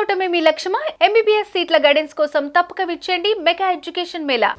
చేసుకోవటమే మీ లక్ష్యమా? ఎంబీబీఎస్ సీట్ల గైడెన్స్ కోసం తప్పక విచ్చేయండి మెగా ఎడ్యుకేషన్ మేళా.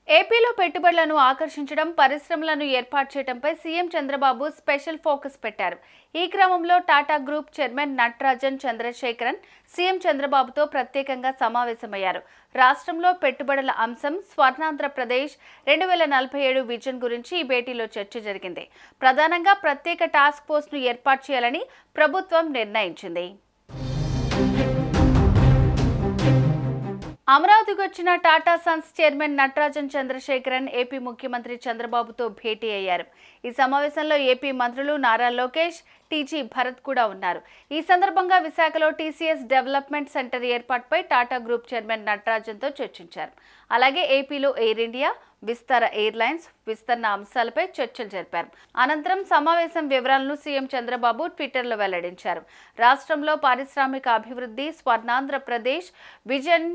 ఏపీలో పెట్టుబడులను ఆకర్షించడం, పరిశ్రమలను ఏర్పాటు చేయడంపై సీఎం చంద్రబాబు స్పెషల్ ఫోకస్ పెట్టారు. ఈ క్రమంలో Tata group chairman Natarajan Chandrasekaran CM చంద్రబాబుతో ప్రత్యేకంగా సమావేశమయ్యారు. రాష్ట్రంలో పెట్టుబడుల అంశం, స్వర్ణాంధ్రప్రదేశ్ 2047 విజన్ గురించి ఈ భేటీలో చర్చ జరిగింది. ప్రధానంగా ప్రత్యేక టాస్క్ ఫోర్స్ను ఏర్పాటు చేయాలని ప్రభుత్వం నిర్ణయించింది. అమరావతికి వచ్చిన Tata Sons chairman Natarajan Chandrasekaran AP ముఖ్యమంత్రి చంద్రబాబుతో భేటీ అయ్యారు. ఈ సమావేశంలో ఏపీ మంత్రులు నారా లోకేష్, టీజీ భరత్ కూడా ఉన్నారు. ఈ సందర్భంగా విశాఖలో టీసీఎస్ డెవలప్మెంట్ సెంటర్ ఏర్పాటుపై టాటా గ్రూప్ చైర్మన్ నటరాజన్తో చర్చించారు. అలాగే ఏపీలో ఎయిర్ ఇండియా, విస్తార ఎయిర్లైన్స్ విస్తరణ అంశాలపై చర్చలు జరిపారు. అనంతరం సమావేశం వివరాలను సీఎం చంద్రబాబు ట్విట్టర్లో వెల్లడించారు. రాష్ట్రంలో పారిశ్రామిక అభివృద్ధి, స్వర్ణాంధ్రప్రదేశ్ విజన్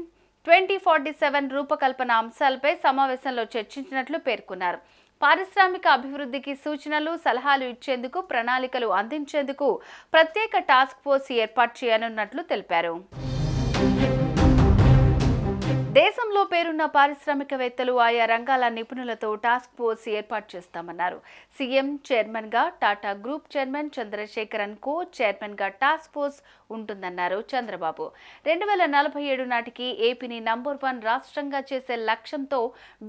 2047 రూపకల్పన అంశాలపై సమావేశంలో చర్చించినట్లు పేర్కొన్నారు. పారిశ్రామిక అభివృద్ధికి సూచనలు, సలహాలు ఇచ్చేందుకు, ప్రణాళికలు అందించేందుకు ప్రత్యేక టాస్క్ ఫోర్స్ ఏర్పాటు చేయనున్నట్లు తెలిపారు. దేశంలో పేరున్న పారిశ్రామికవేత్తలు, ఆయా రంగాల నిపుణులతో టాస్క్ ఫోర్స్ ఏర్పాటు చేస్తామన్నారు. సీఎం చైర్మన్ గా టాటా గ్రూప్ చైర్మన్ చంద్రశేఖరన్, కో చైర్మన్ గా టాస్క్ ఫోర్స్ ఉంటుందన్నారు చంద్రబాబు. 2047 నాటికి ఏపీని నంబర్ 1 రాష్ట్రంగా చేసే లక్ష్యంతో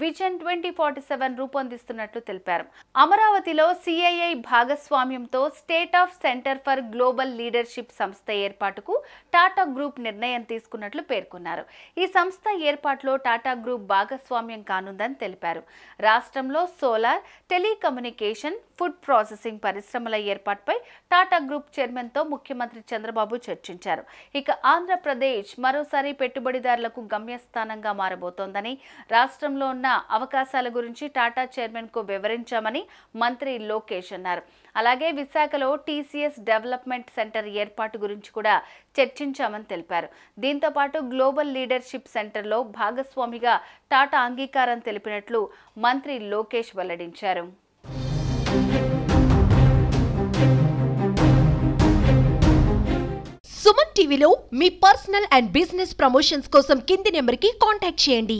విజన్ 2047 రూపొందిస్తున్నట్లు తెలిపారు. అమరావతిలో సిఐఐ భాగస్వామ్యంతో state of centre for global leadership సంస్థ ఏర్పాటుకు టాటా గ్రూప్ నిర్ణయం తీసుకున్నట్లు పేర్కొన్నారు. ఈ సంస్థ ఏర్పాటులో టాటా గ్రూప్ భాగస్వామ్యం కానుందని తెలిపారు. రాష్ట్రంలో సోలార్, టెలికమ్యూనికేషన్, ఫుడ్ ప్రాసెసింగ్ పరిశ్రమల ఏర్పాటుపై టాటా గ్రూప్ చైర్మన్ తో ముఖ్యమంత్రి చంద్రబాబు చర్చించారు. ఇక ఆంధ్రప్రదేశ్ మరోసారి పెట్టుబడిదారులకు గమ్యస్థానంగా మారబోతోందని, రాష్ట్రంలో ఉన్న అవకాశాల గురించి టాటా చైర్మన్ కు వివరించామని మంత్రి లోకేష్ అన్నారు. అలాగే విశాఖలో టీసీఎస్ డెవలప్మెంట్ సెంటర్ ఏర్పాటు గురించి కూడా చర్చించామని తెలిపారు. దీంతో పాటు గ్లోబల్ లీడర్షిప్ సెంటర్లో భాగస్వామిగా టాటా అంగీకారం తెలిపినట్లు మంత్రి లోకేష్ వెల్లడించారు. సుమన్ టీవీలో మీ పర్సనల్ అండ్ బిజినెస్ ప్రమోషన్స్ కోసం కింది నెంబర్కి కాంటాక్ట్ చేయండి.